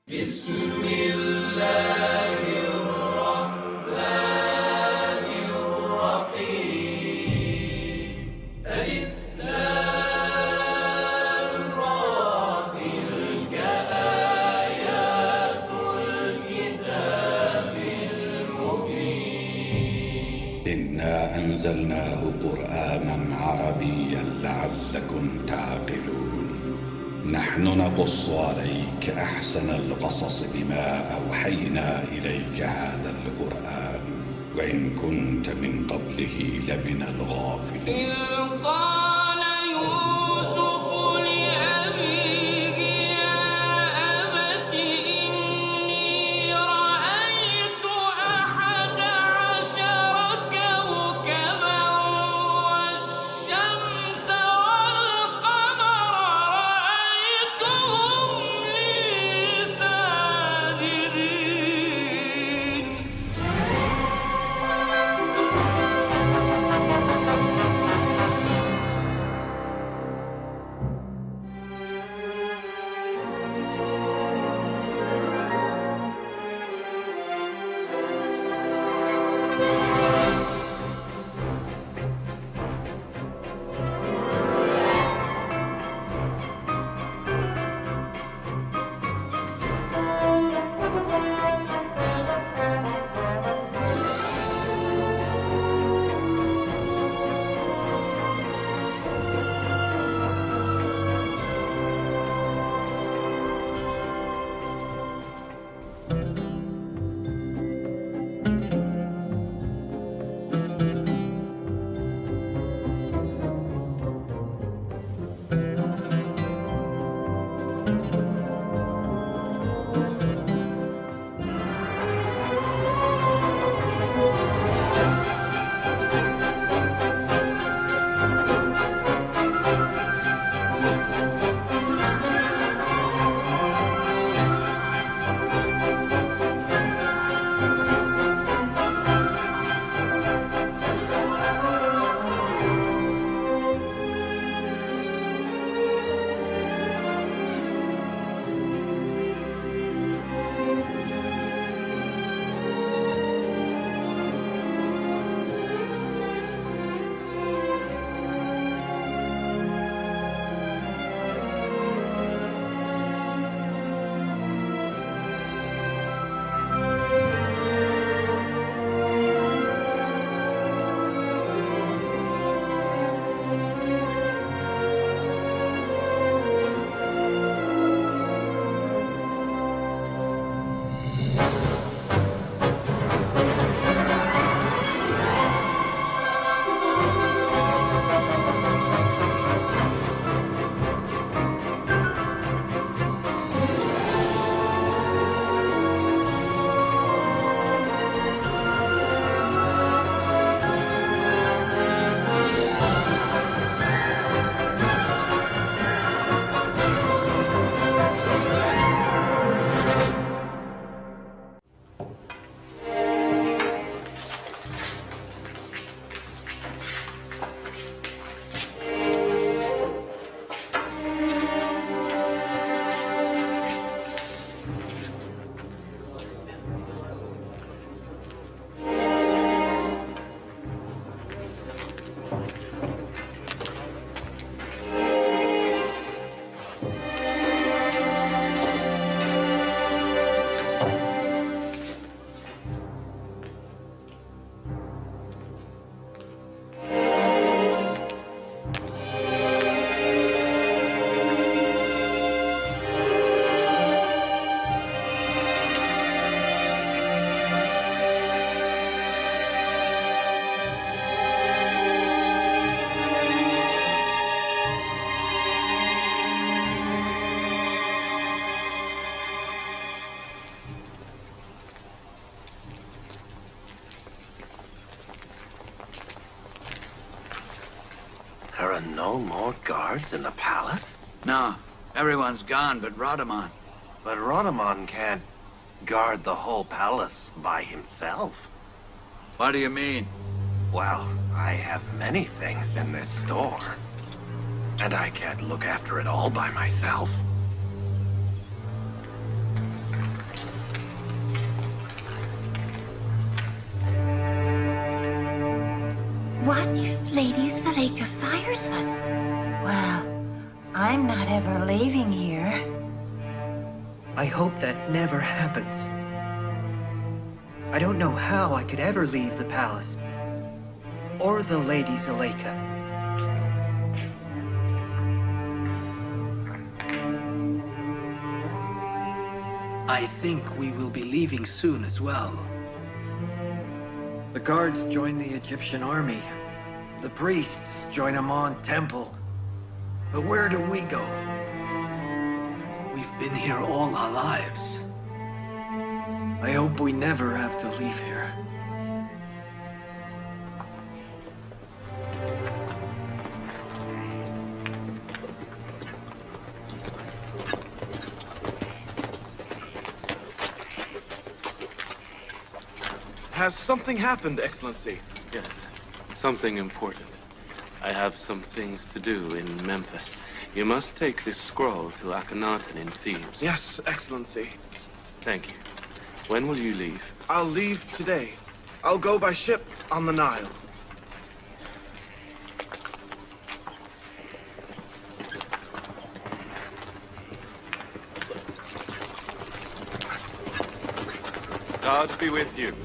بسم الله الرحمن الرحيم ألف لام را تلك آيات الكتاب المبين إنا أنزلناه قرآنا عربيا لعلكم تعقلون نحن نقص عليك أحسن القصص بما أوحينا إليك هذا القرآن وإن كنت من قبله لمن الغافلين. إذ قال يوسف لأبيه يا أبت إني رأيت 11 كوكبا والشمس والقمر رأيتهم لي ساجدين. There are no more guards in the palace? No, everyone's gone but Rodamon. But Rodamon can't guard the whole palace by himself. What do you mean? Well, I have many things in this store. And I can't look after it all by myself. What if Lady Zuleika fires us? Well, I'm not ever leaving here. I hope that never happens. I don't know how I could ever leave the palace. Or the Lady Zuleika. I think we will be leaving soon as well. The guards join the Egyptian army. The priests join Amon Temple. But where do we go? We've been here all our lives. I hope we never have to leave here. Has something happened, Excellency? Yes, something important. I have some things to do in Memphis. You must take this scroll to Akhenaten in Thebes. Yes, Excellency. Thank you. When will you leave? I'll leave today. I'll go by ship on the Nile. God be with you.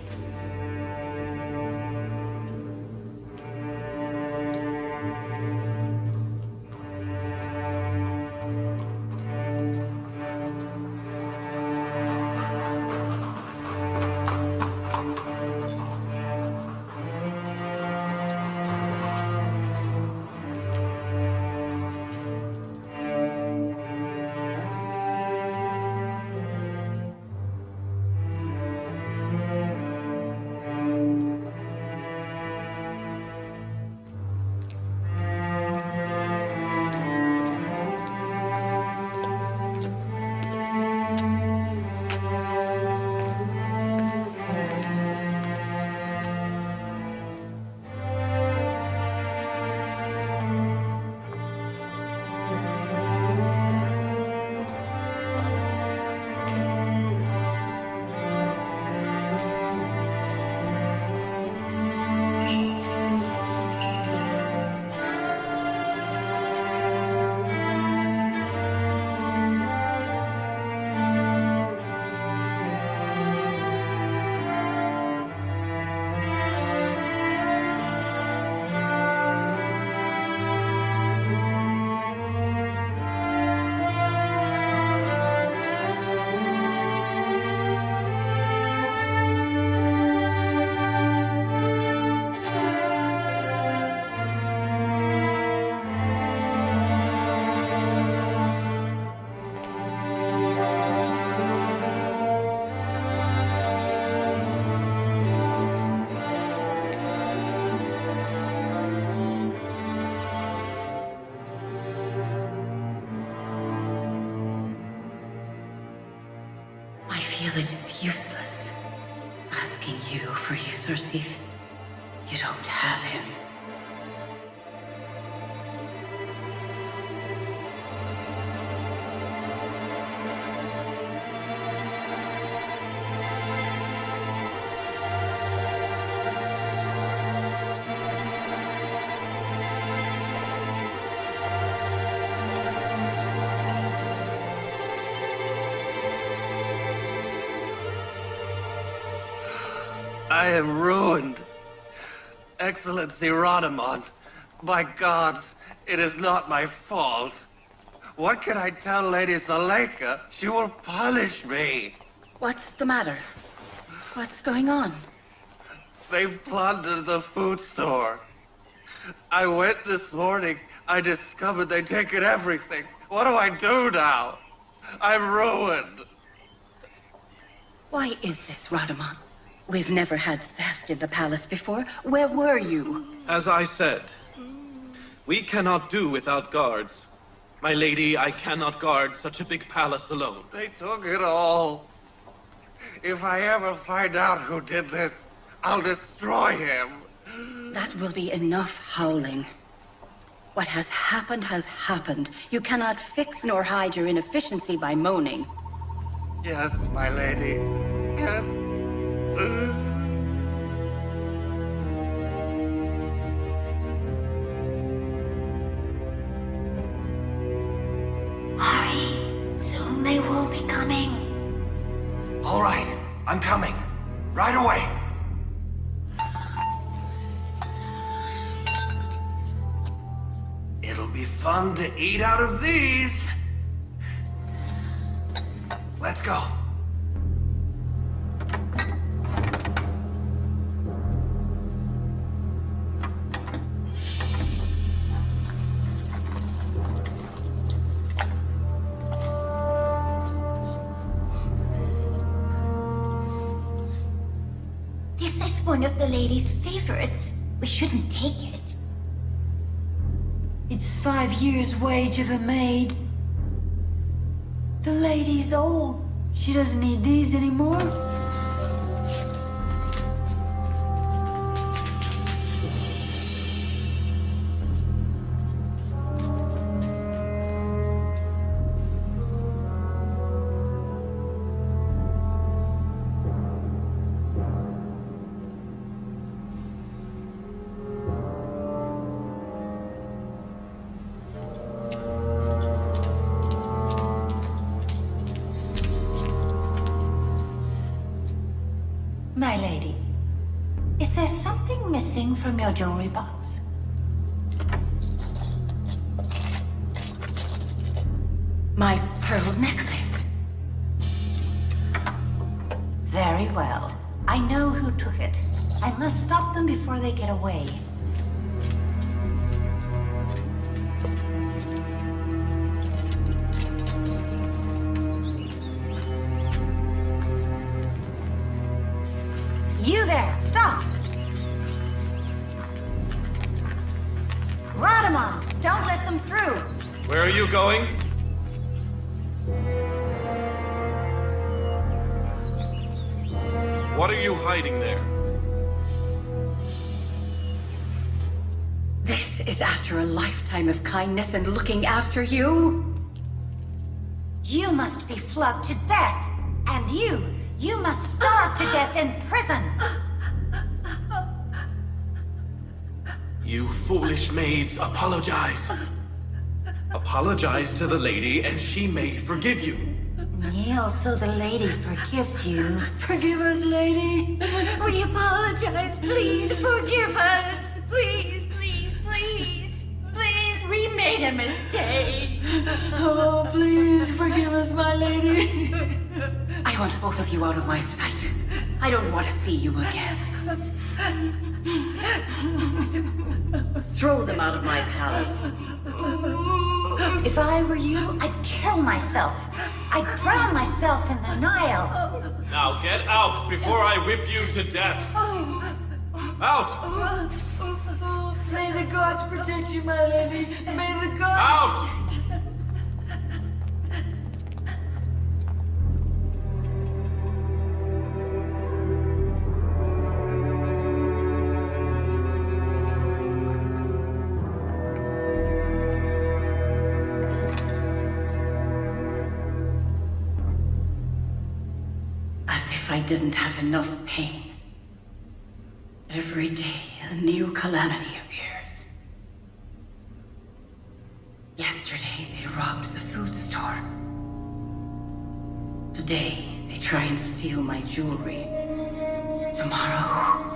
It is useless asking you for Yousuf. You don't have him. I am ruined. Excellency Rodamon, by gods, it is not my fault. What can I tell Lady Zuleika? She will punish me. What's the matter? What's going on? They've plundered the food store. I went this morning. I discovered they'd taken everything. What do I do now? I'm ruined. Why is this, Rodamon? We've never had theft in the palace before. Where were you? As I said, we cannot do without guards. My lady, I cannot guard such a big palace alone. They took it all. If I ever find out who did this, I'll destroy him. That will be enough howling. What has happened. You cannot fix nor hide your inefficiency by moaning. Yes, my lady. Yes. All right, I'm coming. Right away. It'll be fun to eat out of these. Let's go. This is one of the lady's favorites. We shouldn't take it. It's 5 years' wage of a maid. The lady's old. She doesn't need these anymore. My lady, is there something missing from your jewelry box? My pearl necklace. Very well. I know who took it. I must stop them before they get away. You there! Stop! Radamon! Don't let them through! Where are you going? What are you hiding there? This is after a lifetime of kindness and looking after you. You must be flogged to death! And you must starve to death in prison! You foolish maids, apologize. Apologize to the lady and she may forgive you. Kneel so the lady forgives you. Forgive us, lady. We apologize. Please forgive us. Please, please, please. Please, we made a mistake. Oh, please forgive us, my lady. I want both of you out of my sight. I don't want to see you again. Throw them out of my palace. If I were you, I'd kill myself. I'd drown myself in the Nile. Now get out before I whip you to death. Out! May the gods protect you, my lady. May the gods... Out! As if I didn't have enough pain. Every day, a new calamity appears. Yesterday, they robbed the food store. Today, they try and steal my jewelry. Tomorrow...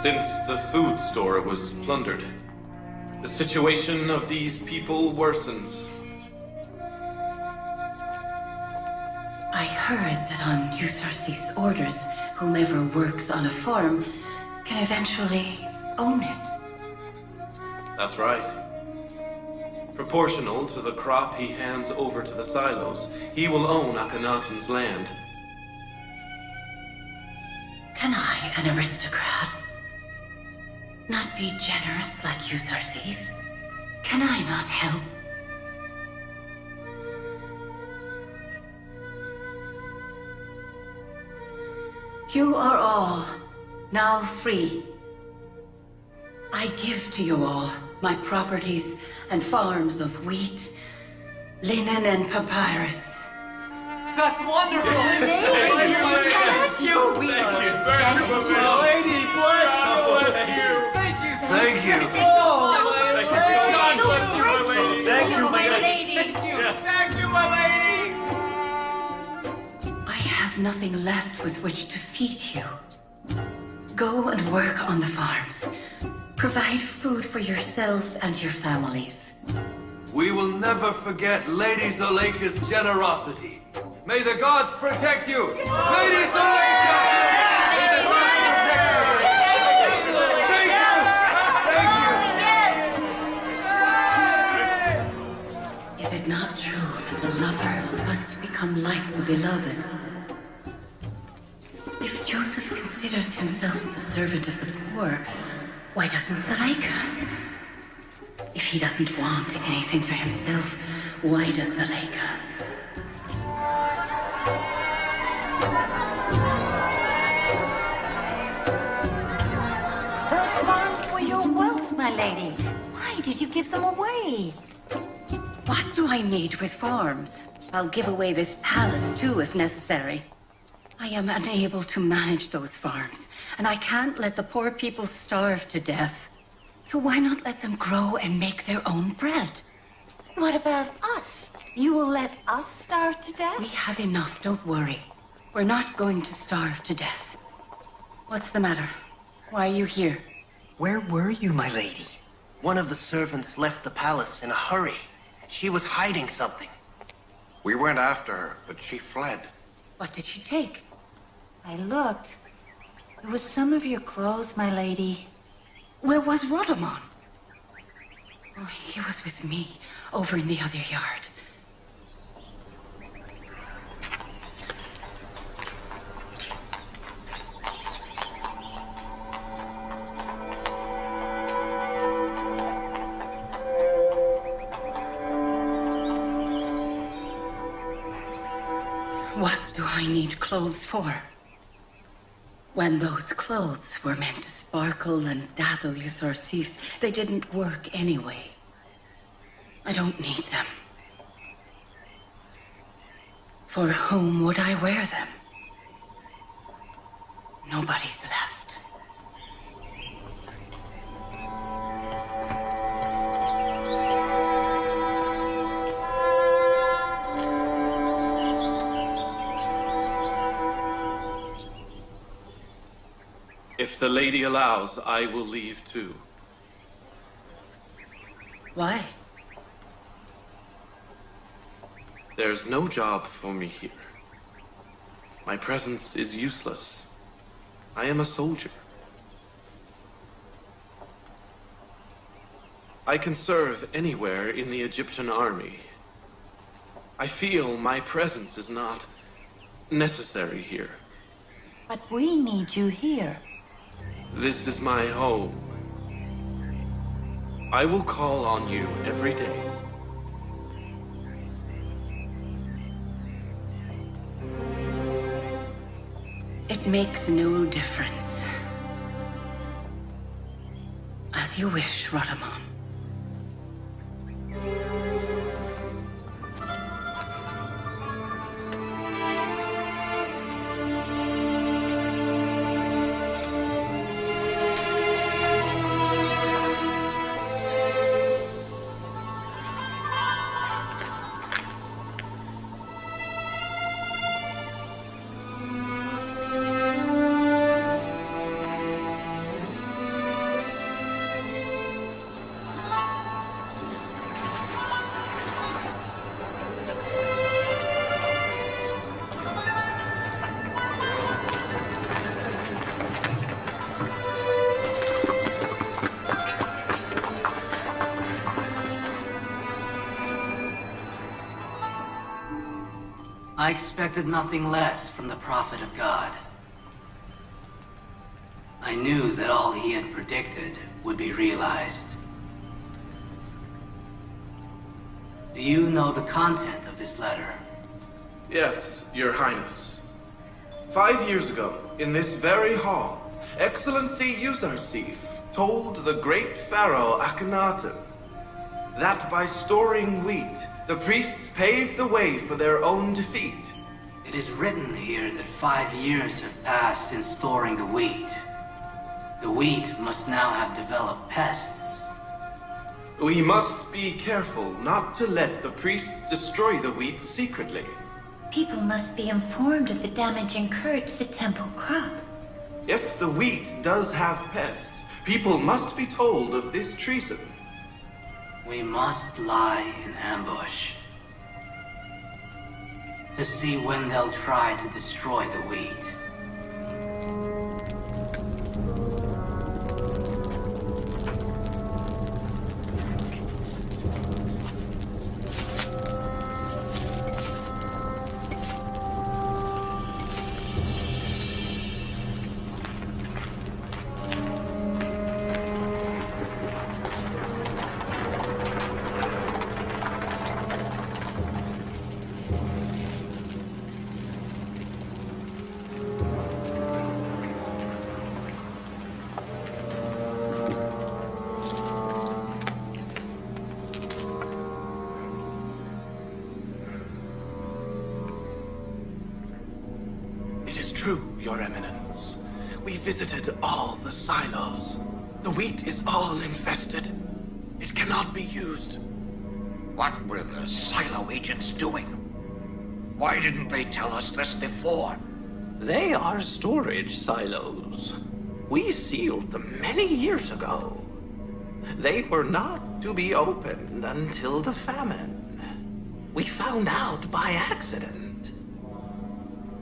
Since the food store was plundered, the situation of these people worsens. I heard that on Yousuf's orders, whomever works on a farm can eventually own it. That's right. Proportional to the crop he hands over to the silos, he will own Akhenaten's land. Can I, an aristocrat, not be generous like Yousuf? Can I not help? You are all now free. I give to you all my properties and farms of wheat, linen, and papyrus. That's wonderful! Thank you. We Thank you. Thank you. Lady, you. God bless you, my lady. Thank you, my lady. Thank you, my lady. I have nothing left with which to feed you. Go and work on the farms. Provide food for yourselves and your families. We will never forget Lady Zuleika's generosity. May the gods protect you! Lady Zuleika! Thank you! Thank you! Is it not true that the lover must become like the beloved? If Yousuf considers himself the servant of the poor, why doesn't Zuleika? If he doesn't want anything for himself, why does Zuleika? Those farms were your wealth, my lady. Why did you give them away? What do I need with farms? I'll give away this palace too, if necessary. I am unable to manage those farms, and I can't let the poor people starve to death. So why not let them grow and make their own bread? What about us? You will let us starve to death? We have enough, don't worry. We're not going to starve to death. What's the matter? Why are you here? Where were you, my lady? One of the servants left the palace in a hurry. She was hiding something. We went after her, but she fled. What did she take? I looked. It was some of your clothes, my lady. Where was Rodamon? Oh, he was with me, over in the other yard. What do I need clothes for? When those clothes were meant to sparkle and dazzle Yousuf, they didn't work anyway. I don't need them. For whom would I wear them? Nobody's left. If the lady allows, I will leave too. Why? There's no job for me here. My presence is useless. I am a soldier. I can serve anywhere in the Egyptian army. I feel my presence is not necessary here. But we need you here. This is my home. I will call on you every day. It makes no difference. As you wish, Rodamon. I expected nothing less from the prophet of God. I knew that all he had predicted would be realized. Do you know the content of this letter? Yes, Your Highness. 5 years ago, in this very hall, Excellency Yousuf told the great pharaoh Akhenaten that by storing wheat, the priests paved the way for their own defeat. It is written here that 5 years have passed since storing the wheat. The wheat must now have developed pests. We must be careful not to let the priests destroy the wheat secretly. People must be informed of the damage incurred to the temple crop. If the wheat does have pests, people must be told of this treason. We must lie in ambush to see when they'll try to destroy the wheat. It is true, Your Eminence. We visited all the silos. The wheat is all infested. It cannot be used. What were the silo agents doing? Why didn't they tell us this before? They are storage silos. We sealed them many years ago. They were not to be opened until the famine. We found out by accident.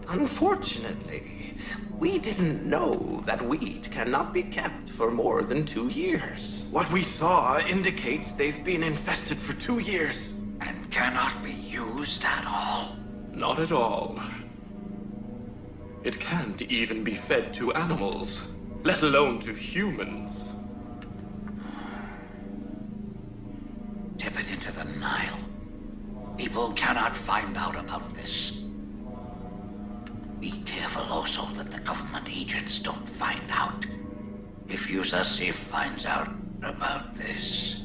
Unfortunately, we didn't know that wheat cannot be kept for more than 2 years. What we saw indicates they've been infested for 2 years. And cannot be used at all? Not at all. It can't even be fed to animals, let alone to humans. Tip it into the Nile. People cannot find out about this. Be careful also that the government agents don't find out. If Yousuf finds out about this,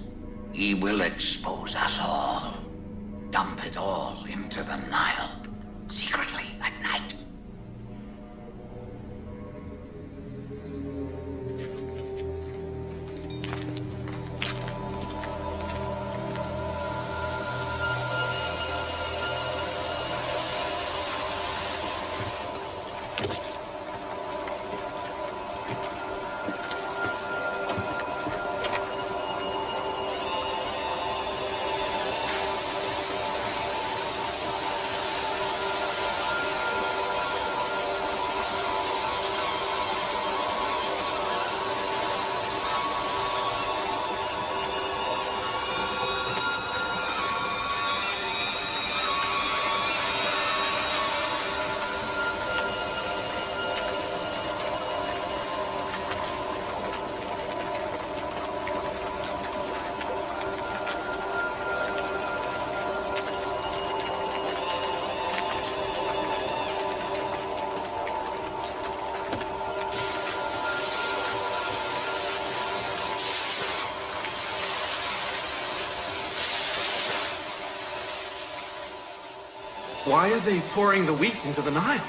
he will expose us all. Dump it all into the Nile, secretly at night. Why are they pouring the wheat into the Nile?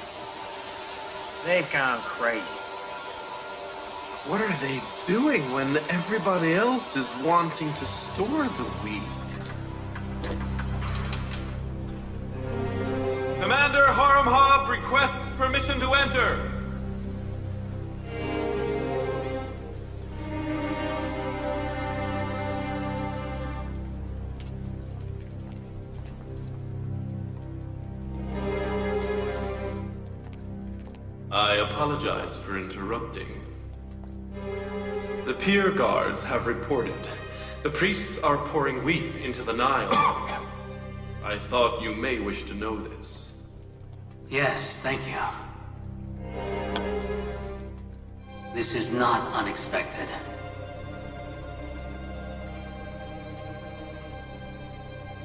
They've gone crazy. What are they doing when everybody else is wanting to store the wheat? Commander Harmhob requests permission to enter. I apologize for interrupting. The pier guards have reported. The priests are pouring wheat into the Nile. I thought you may wish to know this. Yes, thank you. This is not unexpected.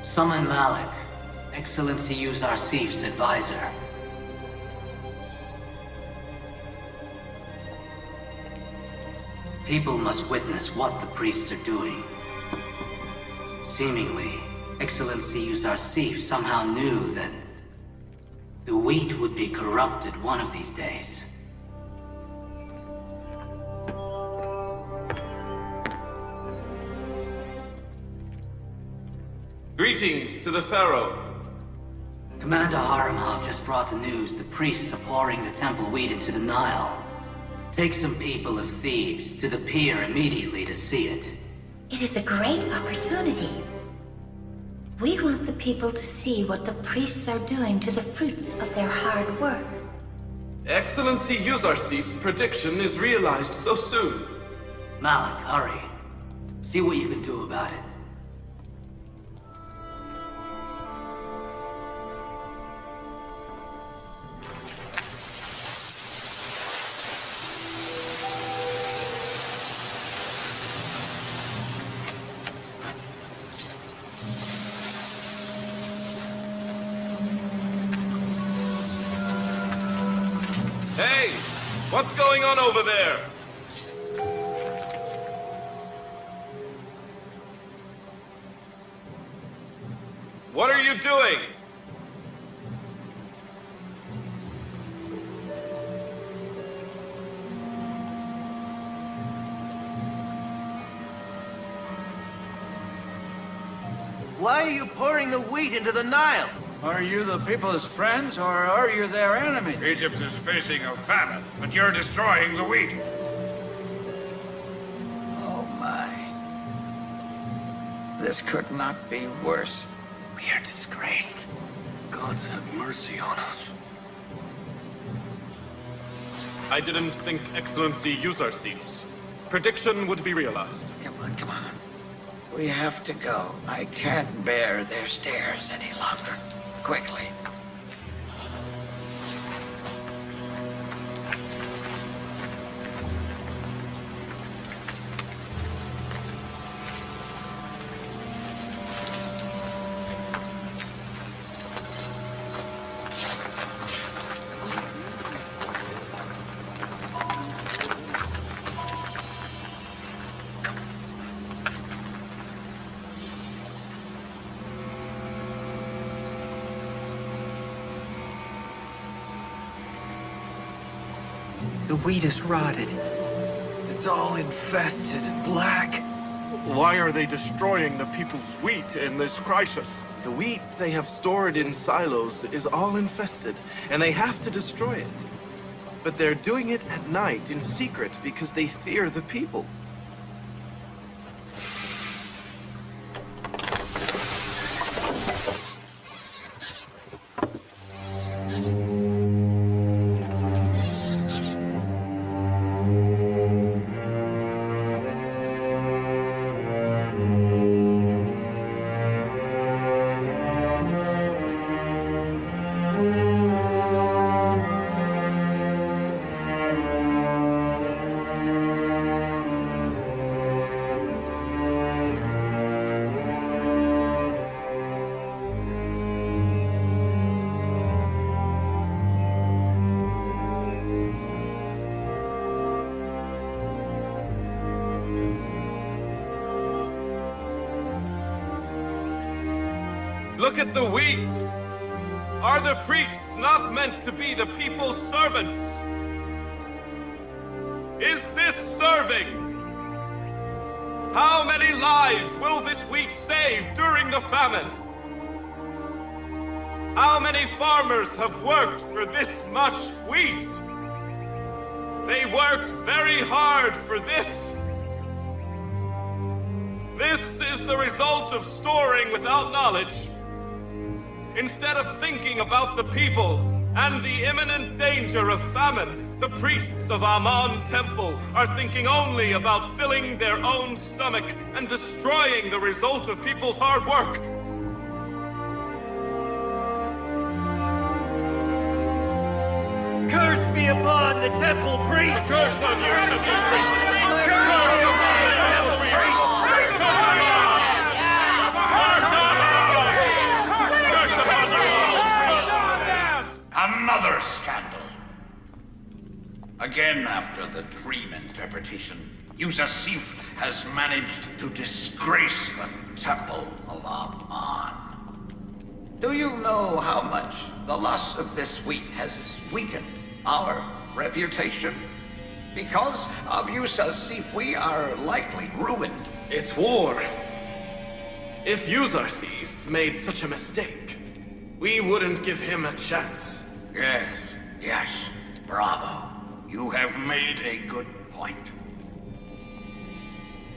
Summon Malik, Excellency Yousuf's advisor. People must witness what the priests are doing. Seemingly, Excellency Yousuf somehow knew that the wheat would be corrupted one of these days. Greetings to the Pharaoh. Commander Haremhab just brought the news the priests are pouring the temple wheat into the Nile. Take some people of Thebes to the pier immediately to see it. It is a great opportunity. We want the people to see what the priests are doing to the fruits of their hard work. Excellency Yousaf's prediction is realized so soon. Malik, hurry. See what you can do about it. Hey! What's going on over there? What are you doing? Why are you pouring the wheat into the Nile? Are you the people's friends, or are you their enemies? Egypt is facing a famine, but you're destroying the wheat. Oh my. This could not be worse. We are disgraced. Gods have mercy on us. I didn't think Excellency Yousaf's prediction would be realized. Come on, come on. We have to go. I can't bear their stares any longer. Quickly. The wheat is rotted. It's all infested and black. Why are they destroying the people's wheat in this crisis? The wheat they have stored in silos is all infested, and they have to destroy it. But they're doing it at night in secret because they fear the people. Look at the wheat! Are the priests not meant to be the people's servants? Is this serving? How many lives will this wheat save during the famine? How many farmers have worked for this much wheat? They worked very hard for this. This is the result of storing without knowledge. Instead of thinking about the people and the imminent danger of famine, the priests of Amun Temple are thinking only about filling their own stomach and destroying the result of people's hard work. Curse be upon the temple priest! Curse on you, temple priest! Another scandal. Again, after the dream interpretation, Yousaf has managed to disgrace the Temple of Amun. Do you know how much the loss of this wheat has weakened our reputation? Because of Yousaf, we are likely ruined. It's war. If Yuzarsif made such a mistake, we wouldn't give him a chance. Yes. Bravo. You have made a good point.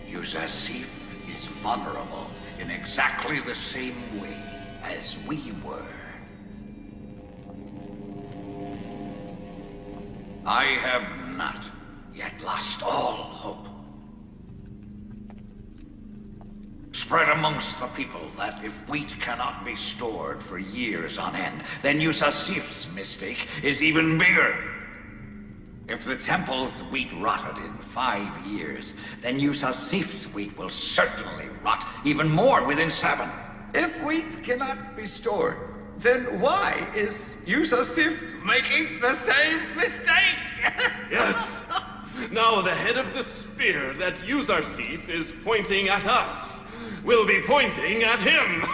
Yuzarsif is vulnerable in exactly the same way as we were. I have not yet lost all hope. Spread amongst the people that if wheat cannot be stored for years on end, then Yuzarsif's mistake is even bigger. If the temple's wheat rotted in 5 years, then Yuzarsif's wheat will certainly rot even more within 7. If wheat cannot be stored, then why is Yuzarsif making the same mistake? Yes! Now the head of the spear that Yuzarsif is pointing at us will be pointing at him!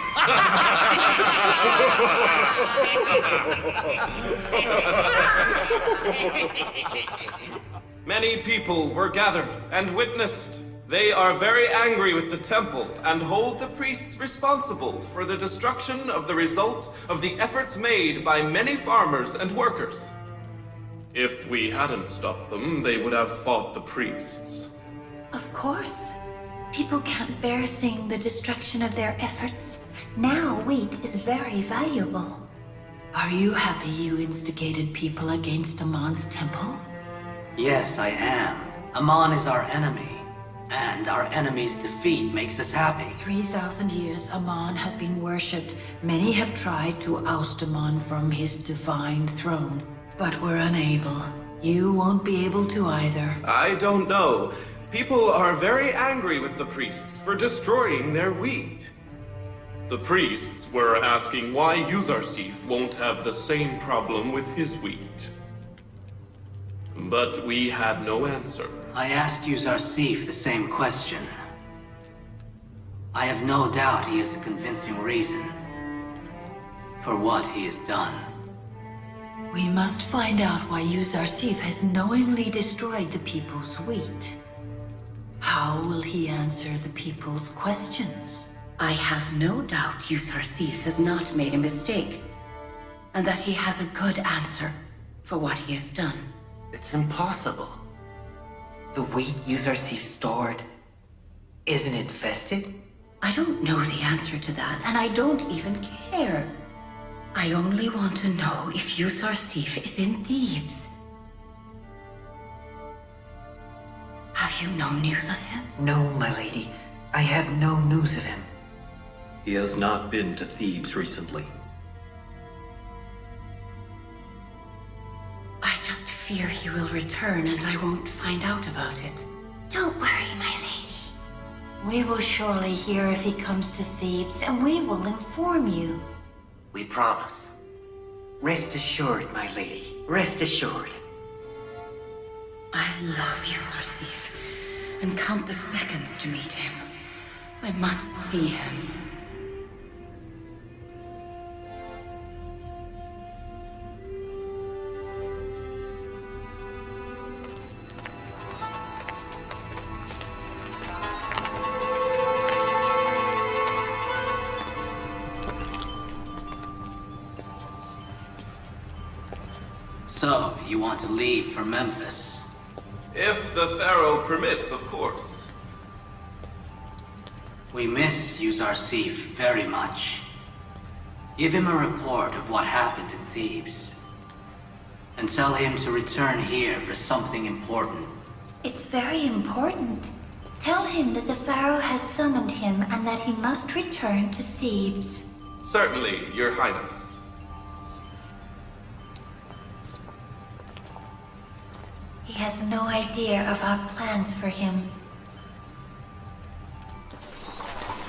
Many people were gathered and witnessed. They are very angry with the temple and hold the priests responsible for the destruction of the result of the efforts made by many farmers and workers. If we hadn't stopped them, they would have fought the priests. Of course. People can't bear seeing the destruction of their efforts. Now wheat is very valuable. Are you happy you instigated people against Amon's temple? Yes, I am. Amon is our enemy. And our enemy's defeat makes us happy. 3,000 years Amon has been worshipped. Many have tried to oust Amon from his divine throne, but were unable. You won't be able to either. I don't know. People are very angry with the priests for destroying their wheat. The priests were asking why Yuzarsif won't have the same problem with his wheat. But we had no answer. I asked Yuzarsif the same question. I have no doubt he has a convincing reason for what he has done. We must find out why Yuzarsif has knowingly destroyed the people's wheat. How will he answer the people's questions? I have no doubt Yuzarsif has not made a mistake, and that he has a good answer for what he has done. It's impossible. The wheat Yuzarsif stored, isn't it infested? I don't know the answer to that, and I don't even care. I only want to know if Yuzarsif is in Thebes. Have you no news of him? No, my lady. I have no news of him. He has not been to Thebes recently. I just fear he will return and I won't find out about it. Don't worry, my lady. We will surely hear if he comes to Thebes, and we will inform you. We promise. Rest assured, my lady. Rest assured. I love Yuzarsif, and count the seconds to meet him. I must see him. So, you want to leave for Memphis? If the Pharaoh permits, of course. We miss Yuzarsif very much. Give him a report of what happened in Thebes. And tell him to return here for something important. It's very important. Tell him that the Pharaoh has summoned him and that he must return to Thebes. Certainly, Your Highness. He has no idea of our plans for him.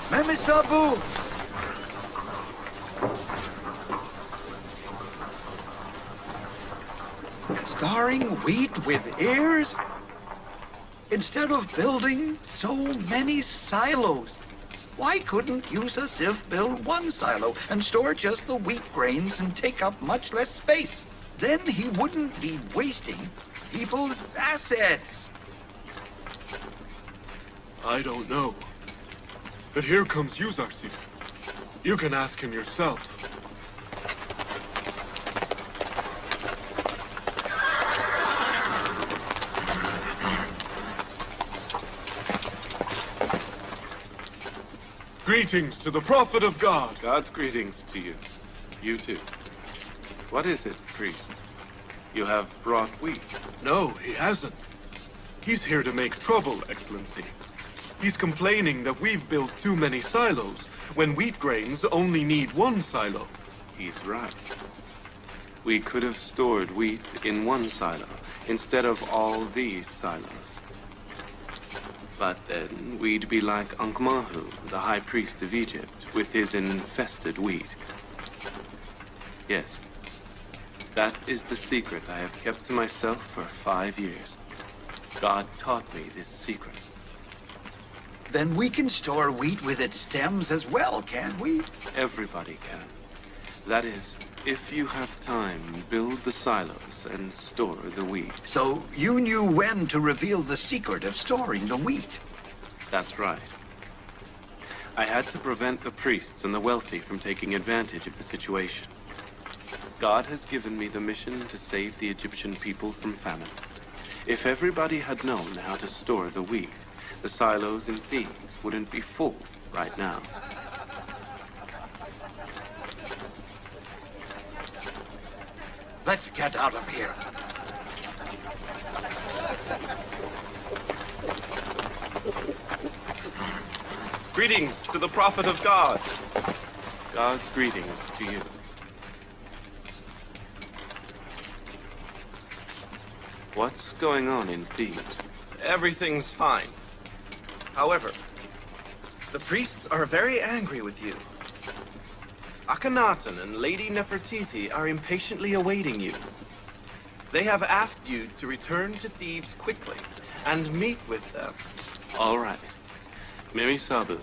Memisabu! Starring wheat with ears? Instead of building so many silos, why couldn't Yuzarsif build one silo and store just the wheat grains and take up much less space? Then he wouldn't be wasting people's assets. I don't know. But here comes Yousuf. You can ask him yourself. Greetings to the Prophet of God. God's greetings to you. You too. What is it, priest? You have brought wheat. No, he hasn't. He's here to make trouble, Excellency. He's complaining that we've built too many silos, when wheat grains only need one silo. He's right. We could have stored wheat in one silo, instead of all these silos. But then we'd be like Ankh Mahu, the high priest of Egypt, with his infested wheat. Yes. That is the secret I have kept to myself for 5 years. God taught me this secret. Then we can store wheat with its stems as well, can't we? Everybody can. That is, if you have time, build the silos and store the wheat. So you knew when to reveal the secret of storing the wheat? That's right. I had to prevent the priests and the wealthy from taking advantage of the situation. God has given me the mission to save the Egyptian people from famine. If everybody had known how to store the wheat, the silos in Thebes wouldn't be full right now. Let's get out of here. Greetings to the Prophet of God. God's greetings to you. What's going on in Thebes? Everything's fine. However, the priests are very angry with you. Akhenaten and Lady Nefertiti are impatiently awaiting you. They have asked you to return to Thebes quickly and meet with them. All right. Mimi Sabu,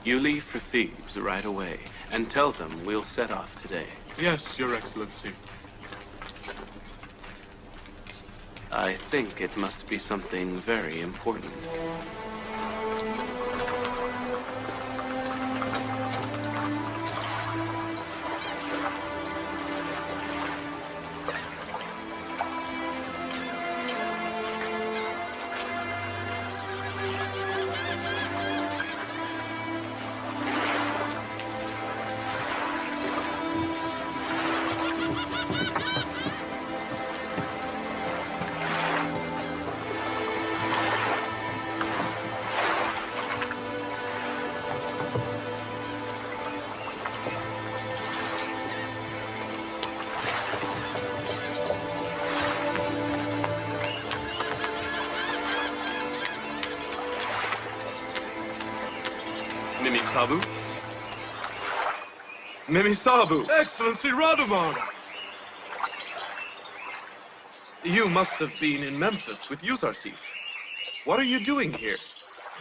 you leave for Thebes right away and tell them we'll set off today. Yes, Your Excellency. I think it must be something very important. Mimi Sabu? Mimi Sabu! Excellency Radamon! You must have been in Memphis with Yousuf. What are you doing here?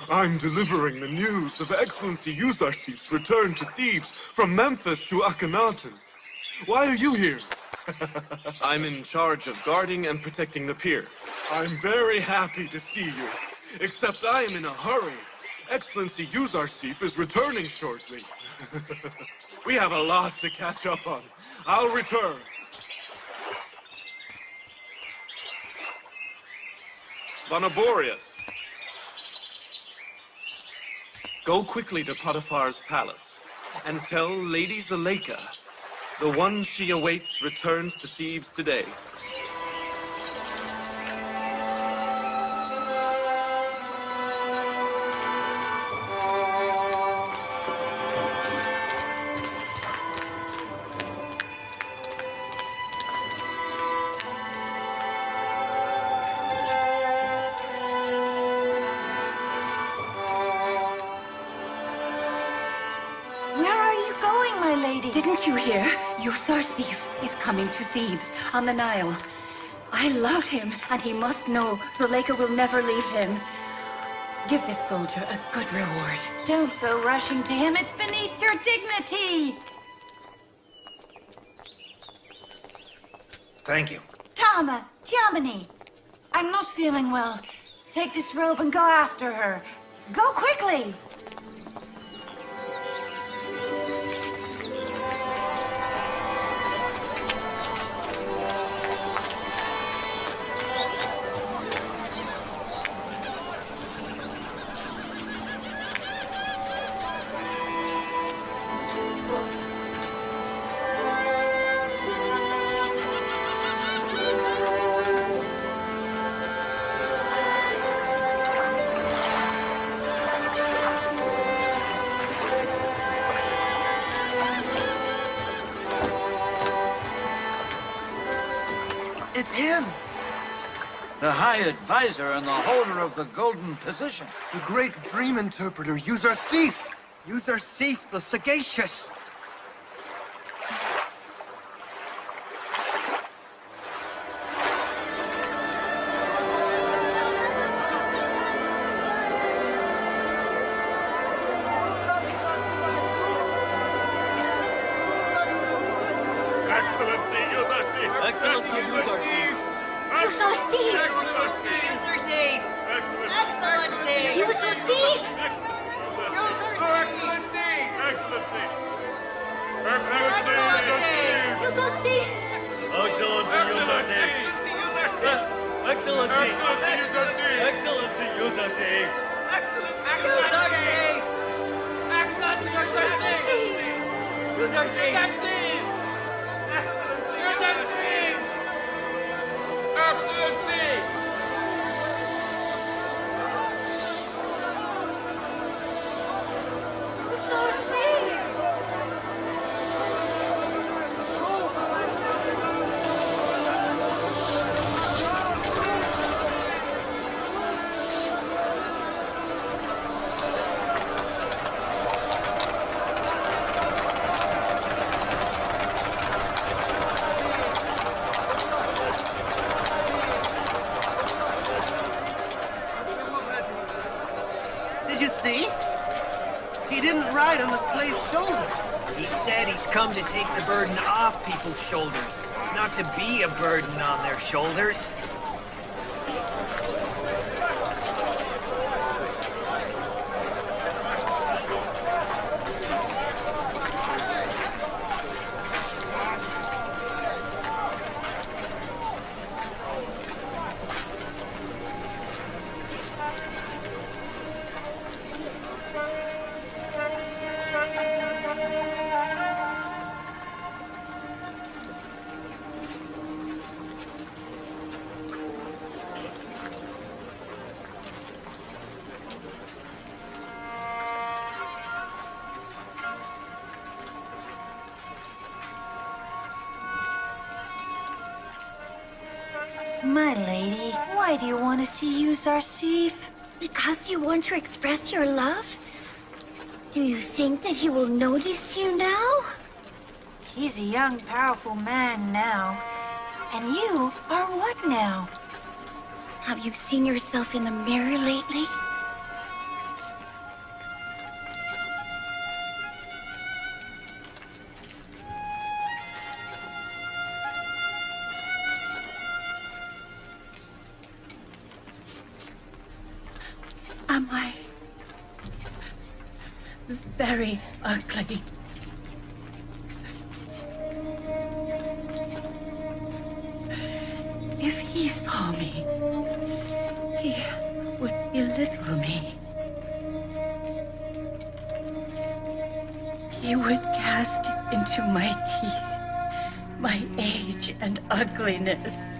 I'm delivering the news of Excellency Yousuf's return to Thebes from Memphis to Akhenaten. Why are you here? I'm in charge of guarding and protecting the pier. I'm very happy to see you, except I am in a hurry. Excellency Yousuf is returning shortly. We have a lot to catch up on. I'll return. Bonaborius. Go quickly to Potiphar's palace and tell Lady Zuleika the one she awaits returns to Thebes today. Didn't you hear? Yousuf is coming to Thebes on the Nile. I love him, and he must know Zuleika will never leave him. Give this soldier a good reward. Don't go rushing to him. It's beneath your dignity. Thank you. Tama, Tiamani, I'm not feeling well. Take this robe and go after her. Go quickly. It's him! The High Advisor and the holder of the golden position. The great dream interpreter, Yousuf! Yousuf the Sagacious! Excellency, Yousuf! Excellency, Yousuf! Yousuf! Excellency! Yousuf! Excellency! Did you see? He didn't ride on the slave's shoulders. He said he's come to take the burden off people's shoulders, not to be a burden on their shoulders. My lady, why do you want to see Yousuf? Because you want to express your love? Do you think that he will notice you now? He's a young, powerful man now. And you are what now? Have you seen yourself in the mirror lately? Am I very ugly? If he saw me, he would belittle me. He would cast into my teeth my age and ugliness.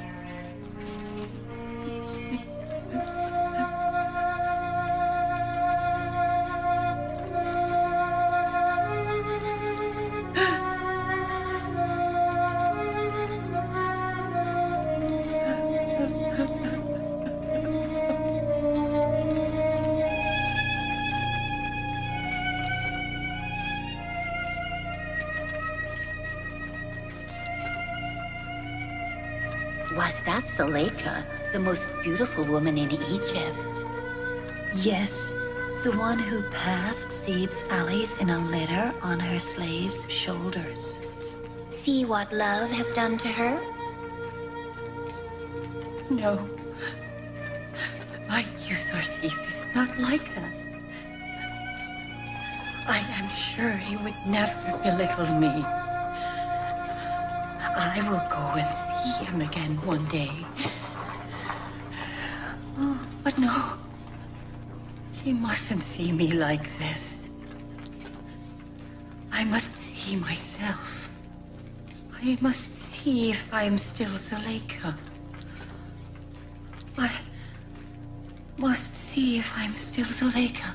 Was that Zuleika, the most beautiful woman in Egypt? Yes, the one who passed Thebes' alleys in a litter on her slave's shoulders. See what love has done to her? No. My Yousuf is not like that. I am sure he would never belittle me. I will go and see him again one day. Oh, but no. He mustn't see me like this. I must see myself. I must see if I am still Zuleika. I must see if I'm still Zuleika.